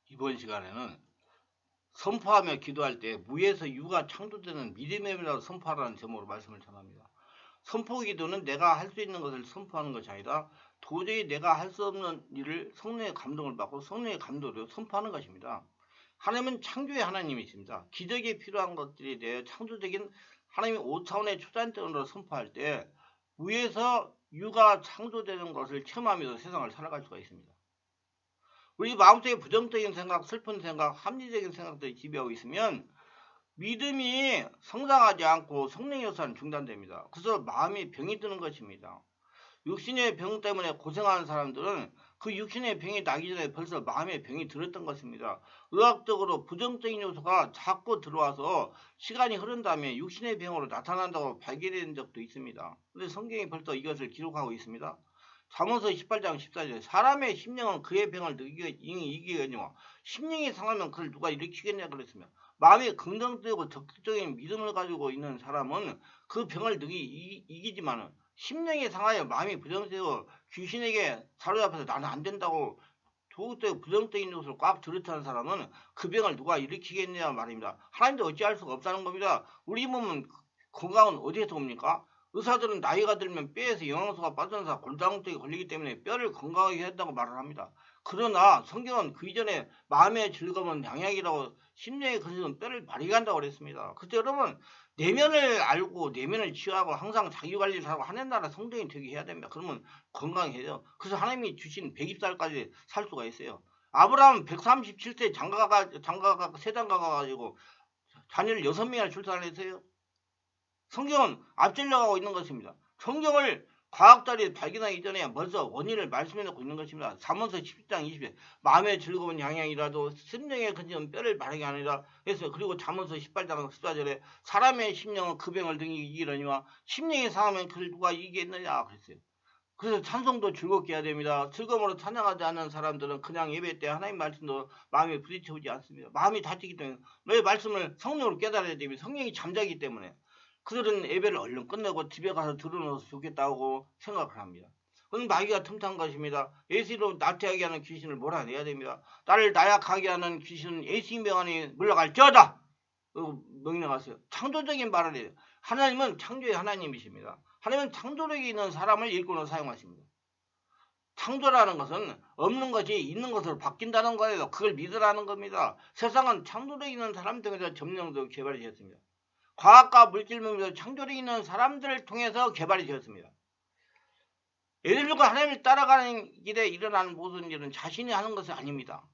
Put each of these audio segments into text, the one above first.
이번 시간에는 선포하며 기도할 때 무에서 유가 창조되는 믿음의 힘이라고 선포하라는 제목으로 말씀을 전합니다. 선포 기도는 내가 할 수 있는 것을 선포하는 것이 아니라 도저히 내가 할 수 없는 일을 성령의 감동을 받고 성령의 감동으로 선포하는 것입니다. 하나님은 창조의 하나님이십니다. 기적이 필요한 것들에 대해 창조적인 하나님의 5차원의 초자연적으로 선포할 때 무에서 유가 창조되는 것을 체험하면서 세상을 살아갈 수가 있습니다. 우리 마음속에 부정적인 생각, 슬픈 생각, 합리적인 생각들이 지배하고 있으면 믿음이 성장하지 않고 성령의 역사는 중단됩니다. 그래서 마음이 병이 드는 것입니다. 육신의 병 때문에 고생하는 사람들은 그 육신의 병이 나기 전에 벌써 마음의 병이 들었던 것입니다. 의학적으로 부정적인 요소가 자꾸 들어와서 시간이 흐른 다음에 육신의 병으로 나타난다고 발견된 적도 있습니다. 그런데 성경이 벌써 이것을 기록하고 있습니다. 잠언서 18장 14절 사람의 심령은 그의 병을 이기겠니와 심령이 상하면 그를 누가 일으키겠냐 그랬으며 마음이 긍정적이고 적극적인 믿음을 가지고 있는 사람은 그 병을 이기지만은 심령이 상하여 마음이 부정적이고 귀신에게 사로잡혀서 나는 안 된다고 도덕적 부정적인 요소를 꽉 들이차는 사람은 그 병을 누가 일으키겠냐 말입니다. 하나님도 어찌할 수가 없다는 겁니다. 우리 몸은 건강은 어디에서 옵니까? 의사들은 나이가 들면 뼈에서 영양소가 빠져나서 골다공증이 걸리기 때문에 뼈를 건강하게 한다고 말을 합니다. 그러나 성경은 그 이전에 마음의 즐거움은 양약이라고 심령의 거짓은 뼈를 바르게 한다고 그랬습니다. 그때 여러분 내면을 알고 내면을 치유하고 항상 자기관리를 하고 하늘나라 성도이 되게 해야 됩니다. 그러면 건강해요. 그래서 하나님이 주신 120살까지 살 수가 있어요. 아브라함은 137세 장가가 세장가 가가지고 자녀를 6명이나 출산을 했어요. 성경은 앞질러가고 있는 것입니다. 성경을 과학자들이 발견하기 전에 먼저 원인을 말씀해 놓고 있는 것입니다. 잠언서 10장 20절 마음의 즐거운 양양이라도 심령의 근심은 뼈를 바르게 하느니라 해서 그리고 잠언서 18장 14절에 사람의 심령은 그 병을 등이 이기려니와 심령이 상하면 그를 누가 이기겠느냐 그랬어요. 그래서 찬송도 즐겁게 해야 됩니다. 즐거움으로 찬양하지 않는 사람들은 그냥 예배 때 하나님 말씀도 마음에 부딪혀오지 않습니다. 마음이 다치기 때문에 너의 말씀을 성령으로 깨달아야 됩니다. 성령이 잠자기 때문에 그들은 예배를 얼른 끝내고 집에 가서 들어놓아서 좋겠다고 생각을 합니다. 그건 마귀가 틈탄 것입니다. 예수로 나태하게 하는 귀신을 몰아내야 됩니다. 나를 나약하게 하는 귀신은 예수의 명 안에 물러갈지어다. 명령하세요. 창조적인 말을 해요. 하나님은 창조의 하나님이십니다. 하나님은 창조력이 있는 사람을 일꾼으로 사용하십니다. 창조라는 것은 없는 것이 있는 것으로 바뀐다는 거예요. 그걸 믿으라는 겁니다. 세상은 창조력 있는 사람 등에서 점령도 개발이 되었습니다. 과학과 물질 문명에서 창조력 있는 사람들을 통해서 개발이 되었습니다. 예들들과 하나님을 따라가는 길에 일어나는 모든 일은 자신이 하는 것이 아닙니다.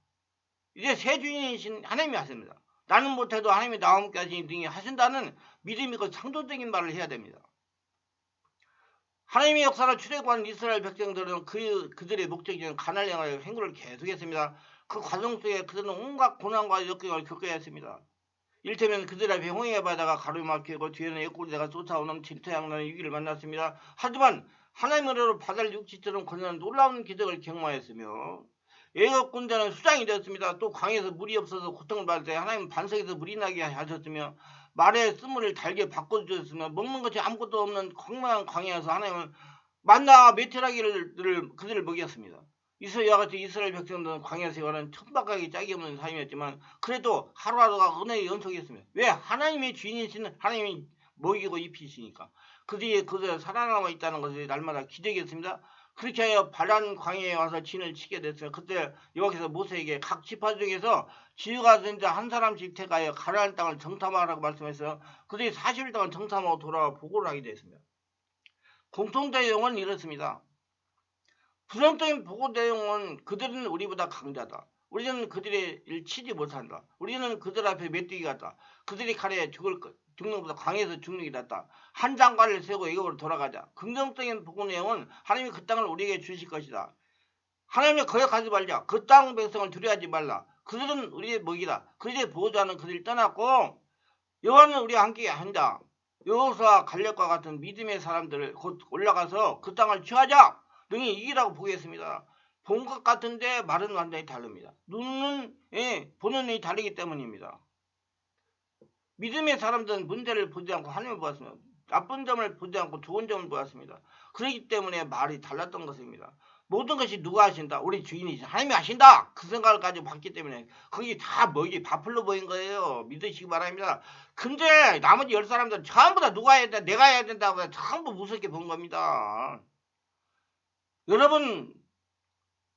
이제 새 주인이신 하나님이 하십니다. 나는 못해도 하나님이 나와 함께 하시니 등이 하신다는 믿음이고 창조적인 말을 해야 됩니다. 하나님의 역사를 출애굽한 이스라엘 백성들은 그들의 목적인 가나안 향할 행군을 계속했습니다. 그 과정 속에 그들은 온갖 고난과 역경을 겪어야 했습니다. 일테면 그들 앞에 홍해의 바다가 가로막히고 뒤에는 애꾸리다가 쫓아오는 질투양나는 위기를 만났습니다. 하지만 하나님의 은혜로 바다를 육지처럼 건너는 놀라운 기적을 경험하였으며 애굽 군대는 수장이 되었습니다. 또 강에서 물이 없어서 고통을 받을 때 하나님은 반석에서 물이 나게 하셨으며 말의 쓴물을 달게 바꿔주셨으며 먹는 것이 아무것도 없는 광명한 광야에서 하나님은 만나와 메테라기를 그들을 먹였습니다. 이와 같이 이스라엘 백성들은 광야 생활은 천박하게 짝이 없는 삶이었지만 그래도 하루하루가 은혜의 연속이었습니다. 왜? 하나님의 주인이신 하나님이 먹이고 입히시니까. 그들이 살아남아 있다는 것이 날마다 기적이었습니다. 그렇게 하여 바란 광야에 와서 진을 치게 됐어요. 그때 여호와께서 모세에게 각 지파 중에서 지휘가 된 자 한 사람씩 택하여 가나안 땅을 정탐하라고 말씀했어요. 그들이 40일 동안 정탐하고 돌아와 보고를 하게 됐습니다. 공통된 내용은 이렇습니다. 부정적인 보고 내용은 그들은 우리보다 강자다. 우리는 그들의 일 치지 못한다. 우리는 그들 앞에 메뚜기 같다. 그들이 칼에 죽는 것보다 강해서 죽는 게 낫다. 한 장관을 세우고 애굽으로 돌아가자. 긍정적인 보고 내용은 하나님이 그 땅을 우리에게 주실 것이다. 하나님의 거역하지 말자. 그 땅 백성을 두려워하지 말라. 그들은 우리의 먹이다. 그들의 보호자는 그들이 떠났고 여호와는 우리와 함께 한다. 여호수아 갈렙과 같은 믿음의 사람들을 곧 올라가서 그 땅을 취하자. 능히 이기라고 보겠습니다. 본 것 같은데 말은 완전히 다릅니다. 눈은 보는 눈이 다르기 때문입니다. 믿음의 사람들은 문제를 보지 않고 하나님을 보았습니다. 나쁜 점을 보지 않고 좋은 점을 보았습니다. 그렇기 때문에 말이 달랐던 것입니다. 모든 것이 누가 하신다? 우리 주인이시 하나님이 하신다. 그 생각을 가지고 봤기 때문에 거기 다 뭐기 바풀로 보인 거예요. 믿으시기 바랍니다. 근데 나머지 10사람들은 전부 다 누가 해야 된다, 내가 해야 된다고 전부 무섭게 본 겁니다. 여러분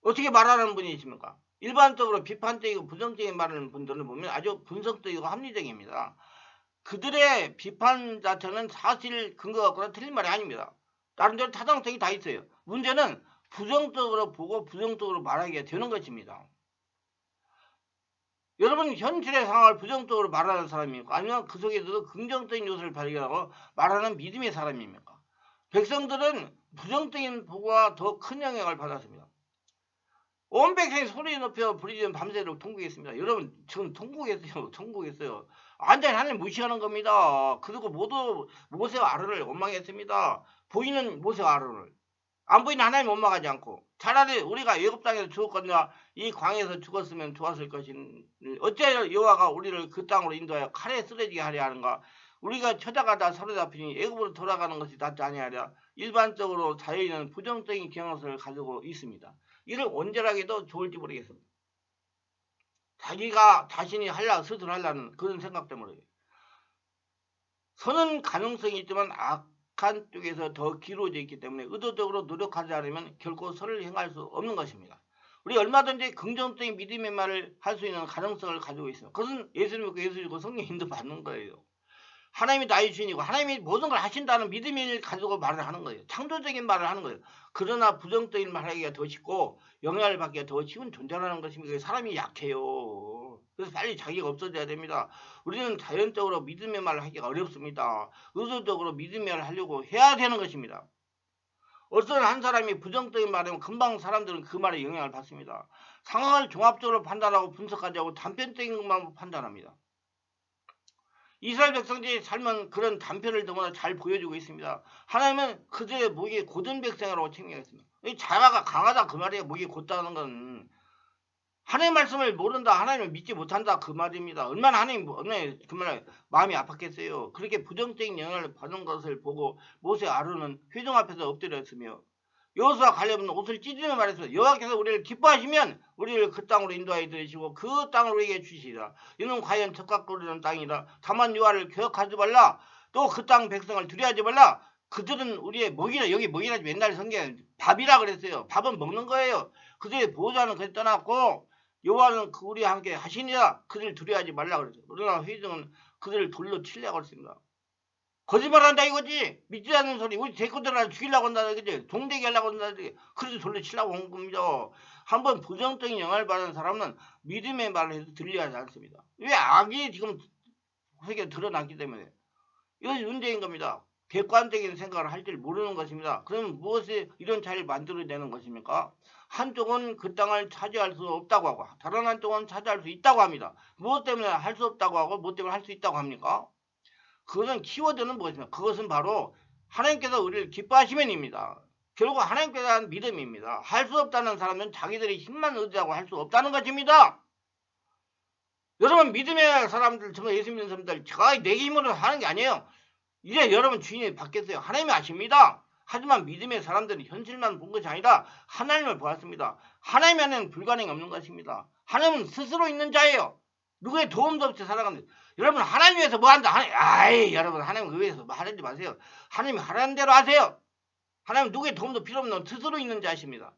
어떻게 말하는 분이십니까? 일반적으로 비판적이고 부정적인 말하는 분들을 보면 아주 분석적이고 합리적입니다. 그들의 비판 자체는 사실 근거가 없거나 틀린 말이 아닙니다. 나름대로 타당성이 다 있어요. 문제는 부정적으로 보고 부정적으로 말하게 되는 것입니다. 여러분 현실의 상황을 부정적으로 말하는 사람입니까? 아니면 그 속에서도 긍정적인 요소를 발견하고 말하는 믿음의 사람입니까? 백성들은 부정적인 보고와 더 큰 영향을 받았습니다. 온 백성이 소리 높여 부르짖은 밤새도록 통곡했습니다. 여러분 지금 통곡했어요. 통곡했어요. 완전히 하나님 무시하는 겁니다. 그리고 모두 모세와 아론을 원망했습니다. 보이는 모세와 아론을. 안 보이는 하나님 원망하지 않고 차라리 우리가 애굽 땅에서 죽었거나 이 광에서 죽었으면 좋았을 것인 어째 여호와가 우리를 그 땅으로 인도하여 칼에 쓰러지게 하려 하는가. 우리가 쳐다가다 사로잡히니 애굽으로 돌아가는 것이 낫지 아니하랴. 일반적으로 자유인은 부정적인 경향성을 가지고 있습니다. 이를 온전하게도 좋을지 모르겠습니다. 자기가 자신이 스스로 하려는 그런 생각 때문에 선은 가능성이 있지만 악한 쪽에서 더 기울어져 있기 때문에 의도적으로 노력하지 않으면 결코 선을 행할 수 없는 것입니다. 우리 얼마든지 긍정적인 믿음의 말을 할 수 있는 가능성을 가지고 있어요. 그것은 예수님 믿고 예수 믿고 성령 인도 받는 거예요. 하나님이 나의 주인이고 하나님이 모든 걸 하신다는 믿음을 가지고 말을 하는 거예요. 창조적인 말을 하는 거예요. 그러나 부정적인 말하기가 더 쉽고 영향을 받기가 더 쉬운 존재라는 것입니다. 사람이 약해요. 그래서 빨리 자기가 없어져야 됩니다. 우리는 자연적으로 믿음의 말을 하기가 어렵습니다. 의도적으로 믿음의 말을 하려고 해야 되는 것입니다. 어떤 한 사람이 부정적인 말하면 금방 사람들은 그 말에 영향을 받습니다. 상황을 종합적으로 판단하고 분석하지 않고 단편적인 것만 판단합니다. 이스라엘 백성들의 삶은 그런 단편을 너무나 잘 보여주고 있습니다. 하나님은 그들의 목이 곧은 백성이라고 책명했습니다. 자가가 강하다 그 말이에요. 목이 곧다는 건 하나님의 말씀을 모른다, 하나님을 믿지 못한다 그 말입니다. 얼마나 하나님 그 말 마음이 아팠겠어요. 그렇게 부정적인 영향을 받는 것을 보고 모세 아론은 회중 앞에서 엎드렸으며 여호수아 갈렙은 옷을 찢으며 말했습니다. 여호와께서 우리를 기뻐하시면 우리를 그 땅으로 인도하여 들으시고 그 땅을 우리에게 주시리라. 이는 과연 적각 거리는 땅이라. 다만 여호와를 기억하지 말라. 또 그 땅 백성을 두려워하지 말라. 그들은 우리의 먹이라. 여기 먹이라 맨날 성경에 밥이라 그랬어요. 밥은 먹는 거예요. 그들의 보호자는 그리 떠났고 여호와는 우리와 함께 하시니라. 그들을 두려워하지 말라 그랬어요. 그러나 회중은 그들을 돌로 치려고 했습니다. 거짓말한다 이거지. 믿지 않는 소리. 우리 대꾸들을 죽이려고 한다 이거지. 동대기 하려고 한다 이거지. 그래서 돌려 치려고 한 겁니다. 한번 부정적인 영향을 받은 사람은 믿음의 말을 해도 들려하지 않습니다. 왜? 악이 지금 세계에 드러났기 때문에. 이것이 문제인 겁니다. 객관적인 생각을 할 줄 모르는 것입니다. 그럼 무엇이 이런 차이를 만들어내는 것입니까? 한쪽은 그 땅을 차지할 수 없다고 하고 다른 한쪽은 차지할 수 있다고 합니다. 무엇 때문에 할 수 없다고 하고 무엇 때문에 할 수 있다고 합니까? 그것은 키워드는 무엇입니까? 그것은 바로 하나님께서 우리를 기뻐하시면입니다. 결국 하나님께 대한 믿음입니다. 할 수 없다는 사람은 자기들의 힘만 의지하고 할 수 없다는 것입니다. 여러분 믿음의 사람들, 정말 예수 믿는 사람들 제가 내 힘으로 하는 게 아니에요. 이제 여러분 주인이 바뀌었어요. 하나님이 아십니다. 하지만 믿음의 사람들은 현실만 본 것이 아니라 하나님을 보았습니다. 하나님 안에는 불가능이 없는 것입니다. 하나님은 스스로 있는 자예요. 누구의 도움도 없이 살아가는. 여러분 하나님 위해서 뭐 한다? 여러분 하나님 위해서 뭐 하는지 마세요. 하나님이 하라는 대로 하세요. 하나님 누구의 도움도 필요 없는 스스로 있는 자이십니다.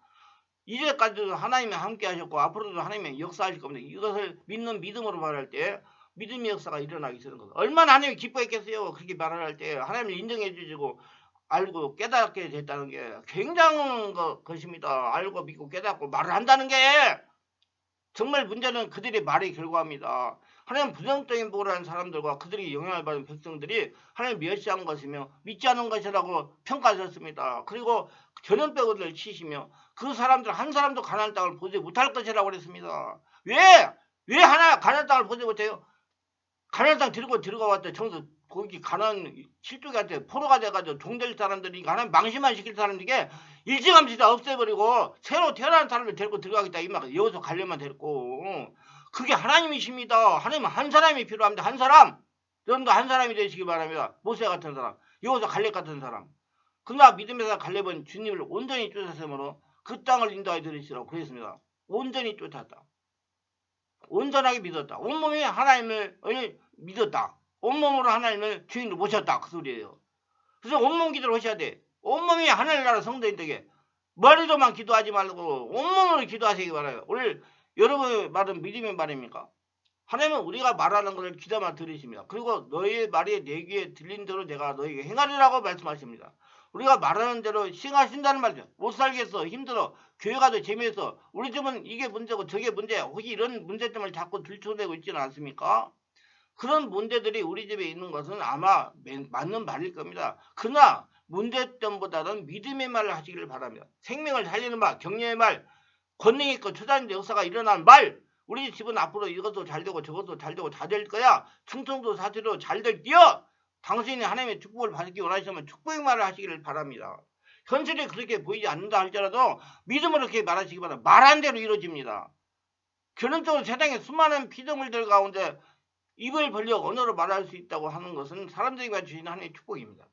이제까지도 하나님이 함께 하셨고 앞으로도 하나님이 역사하실 겁니다. 이것을 믿는 믿음으로 말할 때 믿음의 역사가 일어나기 시작하는 겁니다. 얼마나 하나님이 기뻐했겠어요. 그렇게 말을 할 때 하나님을 인정해 주시고 알고 깨닫게 됐다는 게 굉장한 것입니다. 알고 믿고 깨닫고 말을 한다는 게 정말 문제는 그들의 말의 결과입니다. 하나님 부정적인 보고를 하는 사람들과 그들이 영향을 받은 백성들이 하나님 멸시한 것이며 믿지 않은 것이라고 평가하셨습니다. 그리고 전염병을 치시며 그 사람들 한 사람도 가나안 땅을 보지 못할 것이라고 그랬습니다. 왜 하나 가나안 땅을 보지 못해요? 가나안 땅 들고 들어가왔다. 정서 거기 가나안 실족한테 포로가 돼가지고 종될 사람들이 하나님 망신만 시킬 사람들에게 일찌감치 다 없애버리고 새로 태어난 사람을 데리고 들어가겠다 이 말. 여기서 관련만 데리고 그게 하나님이십니다. 하나님은 한 사람이 필요합니다. 한 사람. 여러분도 한 사람이 되시기 바랍니다. 모세 같은 사람, 여기서 갈렙 같은 사람. 그러나 믿음에서 갈렙은 주님을 온전히 쫓았으므로 그 땅을 인도하여 들으시라고 그랬습니다. 온전히 쫓았다. 온전하게 믿었다. 온몸이 하나님을 믿었다. 온몸으로 하나님을 주인으로 모셨다. 그 소리예요. 그래서 온몸 기도를 하셔야 돼. 온몸이 하늘나라 성도인 되게 머리로만 기도하지 말고 온몸으로 기도하시기 바라요. 오늘 여러분의 말은 믿음의 말입니까? 하나님은 우리가 말하는 것을 귀담아 들으십니다. 그리고 너희의 말이 내 귀에 들린 대로 내가 너희에게 행하리라고 말씀하십니다. 우리가 말하는 대로 시행하신다는 말이죠. 못 살겠어, 힘들어, 교회 가도 재미없어, 우리 집은 이게 문제고 저게 문제야. 혹시 이런 문제점을 자꾸 들춰내고 있지는 않습니까? 그런 문제들이 우리 집에 있는 것은 아마 맞는 말일 겁니다. 그러나 문제점보다는 믿음의 말을 하시기를 바랍니다. 생명을 살리는 말, 격려의 말, 권능 있고 초자연의 역사가 일어나는 말, 우리 집은 앞으로 이것도 잘 되고 저것도 잘 되고 다 될 거야. 충청도 사태로 잘 될 뛰어. 당신이 하나님의 축복을 받기 원하시면 축복의 말을 하시기를 바랍니다. 현실이 그렇게 보이지 않는다 할지라도 믿음으로 그렇게 말하시기 바랍니다. 말한 대로 이루어집니다. 결론적으로 세상에 수많은 피조물들 가운데 입을 벌려 언어로 말할 수 있다고 하는 것은 사람들이 주시는 하나님의 축복입니다.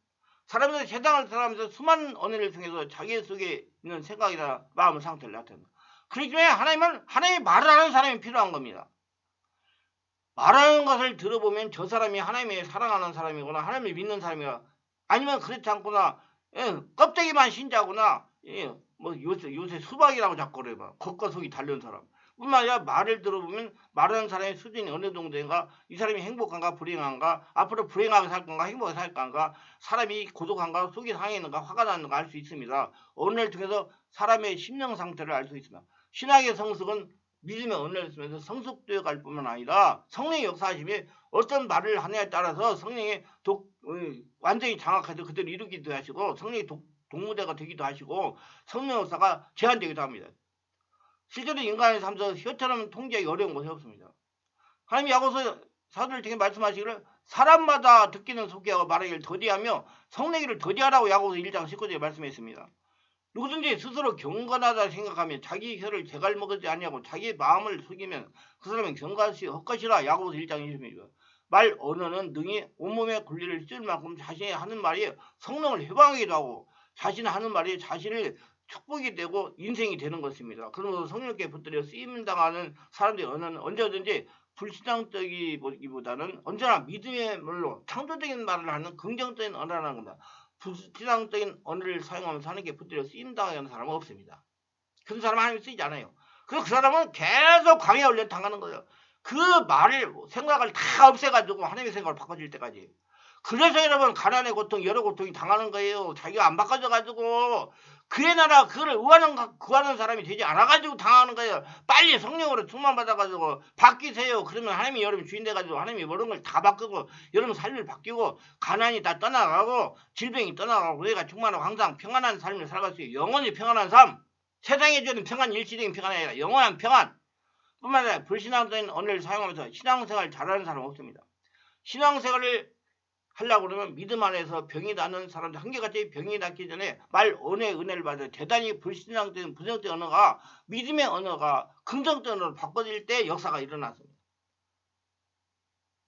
사람들이 세상을 살아가면서 수많은 언어를 통해서 자기 속에 있는 생각이나 마음 상태를 나타낸다. 그렇기 때문에 하나님은 하나님이 말을 하는 사람이 필요한 겁니다. 말하는 것을 들어보면 저 사람이 하나님을 사랑하는 사람이거나 하나님을 믿는 사람이거나 아니면 그렇지 않거나 껍데기만 신자거나 뭐 요새 수박이라고 자꾸 그래요. 겉과 속이 다른 사람. 뿐만 아니라 말을 들어보면 말하는 사람의 수준이 어느 정도인가, 이 사람이 행복한가 불행한가, 앞으로 불행하게 살 건가 행복하게 살 건가, 사람이 고독한가 속이 상했는가 화가 났는가 알 수 있습니다. 언어를 통해서 사람의 심령 상태를 알 수 있습니다. 신학의 성숙은 믿음의 언어를 쓰면서 성숙되어 갈 뿐만 아니라 성령의 역사하심이 어떤 말을 하느냐에 따라서 성령의 완전히 장악해서 그대로 이루기도 하시고 성령의 동무대가 되기도 하시고 성령 역사가 제한되기도 합니다. 실제로 인간의 삶에서 혀처럼 통제하기 어려운 것이 없습니다. 하나님 야고보서 사도를 통해 말씀하시기를 사람마다 듣기는 속기하고 말하기를 더디하며 성내기를 더디하라고 야고보서 1장 19절에 말씀했습니다. 누구든지 스스로 경건하다 생각하면 자기 혀를 제갈먹지 아니하고 자기 마음을 속이면 그 사람은 경건시 헛것이라. 야고보서 1장 20절입니다. 말 언어는 능히 온몸의 권리를 쓸 만큼 자신이 하는 말이 성령을 해방하기도 하고 자신이 하는 말이 자신을 축복이 되고 인생이 되는 것입니다. 그러면서 성령께 붙들려 쓰임당하는 사람들의 언어는 언제든지 불신앙적이기보다는 언제나 믿음의 말로 창조적인 말을 하는 긍정적인 언어라는 겁니다. 불신앙적인 언어를 사용하면서 하는 게 붙들려 쓰임당하는 사람은 없습니다. 그런 사람은 하나님이 쓰이지 않아요. 그래서 그 사람은 계속 광야 훈련 당하는 거예요. 그 말을 생각을 다 없애가지고 하나님의 생각을 바꿔줄 때까지. 그래서 여러분 가난의 고통 여러 고통이 당하는 거예요. 자기가 안 바꿔져가지고 그의 나라 그를 구하는 사람이 되지 않아가지고 당하는 거예요. 빨리 성령으로 충만받아가지고 바뀌세요. 그러면 하나님이 여러분 주인 돼가지고 하나님이 모든 걸 다 바꾸고 여러분 삶을 바뀌고 가난이 다 떠나가고 질병이 떠나가고 우리가 충만하고 항상 평안한 삶을 살아갈 수 있어요. 영원히 평안한 삶. 세상에 주는 평안 일시적인 평안이 아니라 영원한 평안. 뿐만 아니라 불신앙적인 언어를 사용하면서 신앙생활 잘하는 사람은 없습니다. 신앙생활을 하려고 그러면 믿음 안에서 병이 나는 사람들 한결같이 병이 낫기 전에 말 언어의 은혜를 받아서 대단히 불신앙적인 부정적인 언어가 믿음의 언어가 긍정적인 언어로 바꿔질 때 역사가 일어났습니다.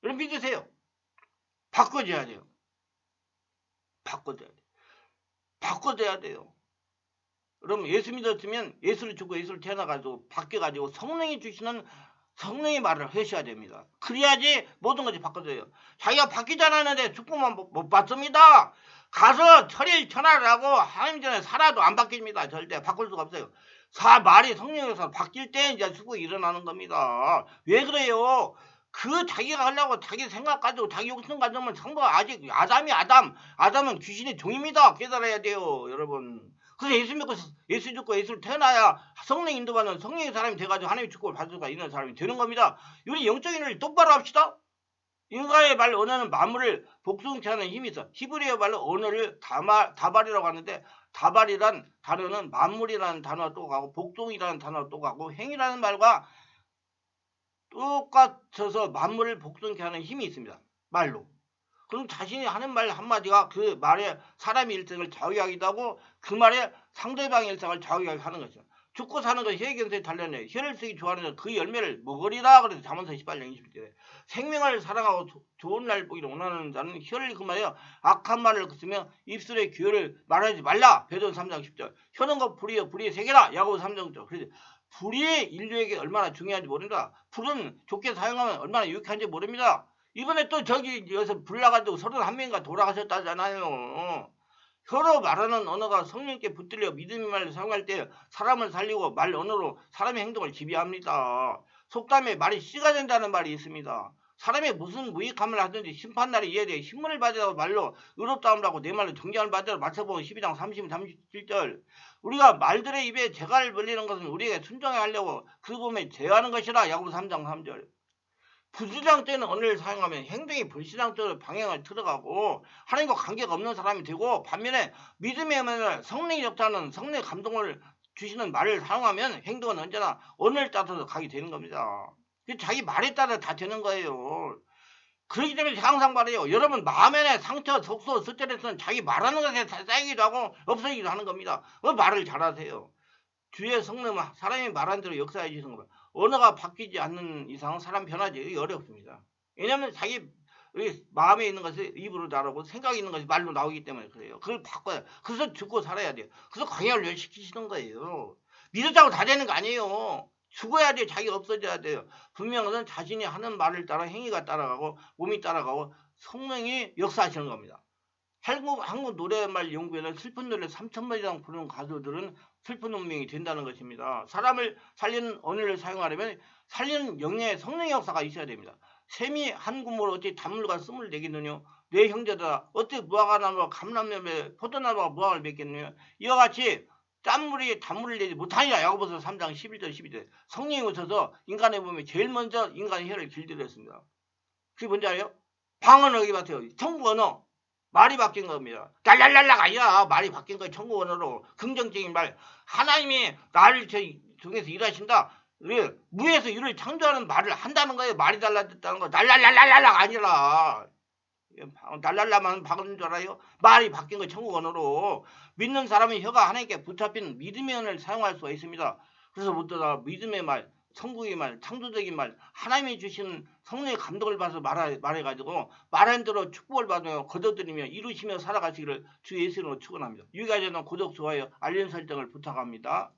여러분 믿으세요. 바꿔줘야 돼요. 바꿔줘야 돼요. 바꿔줘야 돼요. 여러분 예수 믿었으면 예수를 죽고 예수를 태어나가지고 바뀌어가지고 성령이 주시는 성령의 말을 하셔야 됩니다. 그래야지 모든 것이 바꿔져요. 자기가 바뀌지 않았는데 축복만 못 받습니다. 가서 철일 천하라고 하나님 전에 살아도 안 바뀝니다. 절대 바꿀 수가 없어요. 말이 성령에서 바뀔 때 이제 축복이 일어나는 겁니다. 왜 그래요? 그 자기가 하려고 자기 생각 가지고 자기 욕심 가지면 성도가 아직 아담은 귀신의 종입니다. 깨달아야 돼요. 여러분. 그래서 예수 믿고 예수 죽고 예수를 태어나야 성령 인도받는 성령의 사람이 돼가지고 하나님의 축복을 받을 수가 있는 사람이 되는 겁니다. 우리 영적인 일을 똑바로 합시다. 인간의 말 언어는 만물을 복종케 하는 힘이 있어. 히브리어 말로 언어를 다발이라고 하는데 다발이란 단어는 만물이라는 단어가 또 가고 복종이라는 단어가 또 가고 행이라는 말과 똑같아서 만물을 복종케 하는 힘이 있습니다. 말로. 그럼 자신이 하는 말 한마디가 그 말에 사람의 일생을 좌우하기도 하고 그 말에 상대방의 일생을 좌우하게 하는 것이죠. 죽고 사는 건 혈액연소에 달렸네. 혈을 쓰기 좋아하는 그 열매를 먹으리라. 그래서 잠언서 18장 21절에 생명을 사랑하고 좋은 날 보기를 원하는 자는 혈을 금하여 악한 말을 쓰며 입술의 기회를 말하지 말라. 베드로 3장 10절. 혀는 것 불이여 불의 세계라. 야고보 3장 9절. 그래서 불이 인류에게 얼마나 중요한지 모릅니다. 불은 좋게 사용하면 얼마나 유익한지 모릅니다. 이번에 또 저기 여기서 불 나가지고 31명인가 돌아가셨다잖아요. 혀로 말하는 언어가 성령께 붙들려 믿음의 말을 사용할 때 사람을 살리고 말 언어로 사람의 행동을 지배합니다. 속담에 말이 씨가 된다는 말이 있습니다. 사람이 무슨 무익함을 하든지 심판날에 이에 대해 신문을 받으라고 말로 의롭다함을 하고 내 말로 정죄함을 받으라고 마태복음 12장 30, 37절. 우리가 말들의 입에 재갈을 벌리는 것은 우리에게 순종해 하려고 그 몸에 제어하는 것이라. 야고보 3장 3절. 부주장적인 언어를 사용하면 행동이 불신앙적으로 방향을 틀어가고 하나님과 관계가 없는 사람이 되고, 반면에 믿음의 언어를 성령이 역사하는 성령의 감동을 주시는 말을 사용하면 행동은 언제나 언어를 따라서 가게 되는 겁니다. 자기 말에 따라 다 되는 거예요. 그렇기 때문에 항상 말해요. 여러분 마음의 상처, 속소, 스트레스는 자기 말하는 것에 쌓이기도 하고 없어지기도 하는 겁니다. 말을 잘하세요. 주의 성령은 사람이 말한 대로 역사해 주시는 겁니다. 언어가 바뀌지 않는 이상 사람 변하지 어렵습니다. 왜냐하면 자기 마음에 있는 것이 입으로 나오고 생각이 있는 것이 말로 나오기 때문에 그래요. 그걸 바꿔야. 그래서 죽고 살아야 돼요. 그래서 광야를 시키시는 거예요. 믿었다고 다 되는 거 아니에요. 죽어야 돼요. 자기가 없어져야 돼요. 분명은 자신이 하는 말을 따라 행위가 따라가고 몸이 따라가고 성령이 역사하시는 겁니다. 한국 노래말 연구에는 슬픈 노래 3,000번 이상 부르는 가수들은 슬픈 운명이 된다는 것입니다. 사람을 살리는 언어를 사용하려면 살리는 영의 성령의 역사가 있어야 됩니다. 샘이 한 구멍을 어찌 단물과 씀을 내겠느냐. 내 형제들아 어찌 무화과 나무와 감람나무에 포도나무와 무화과를 맺겠느냐. 이와 같이 짠물이 단물을 내지 못하니라. 야고보서 3장 11절 12절. 성령이 오셔서 인간의 몸에 제일 먼저 인간의 혀를 길들였습니다. 그게 뭔지 알아요? 방언을 여기 봤어요. 천국 언어. 말이 바뀐 겁니다. 랄랄랄라가 아니라 말이 바뀐 거예요. 천국 언어로. 긍정적인 말. 하나님이 나를 통해서 일하신다. 무에서 유를 창조하는 말을 한다는 거예요. 말이 달라졌다는 거. 랄랄랄랄라가 아니라. 날랄라만 바꾸는 줄 알아요? 말이 바뀐 거 천국 언어로. 믿는 사람의 혀가 하나님께 붙잡힌 믿음의 언어를 사용할 수가 있습니다. 그래서 무엇보다 믿음의 말, 천국의 말, 창조적인 말, 하나님이 주신 성령의 감동을 받아서 말해가지고 말한 대로 축복을 받으며 거둬들이며 이루시며 살아가시기를 주 예수 이름으로 축원합니다. 유익하지 않는 구독, 좋아요, 알림 설정을 부탁합니다.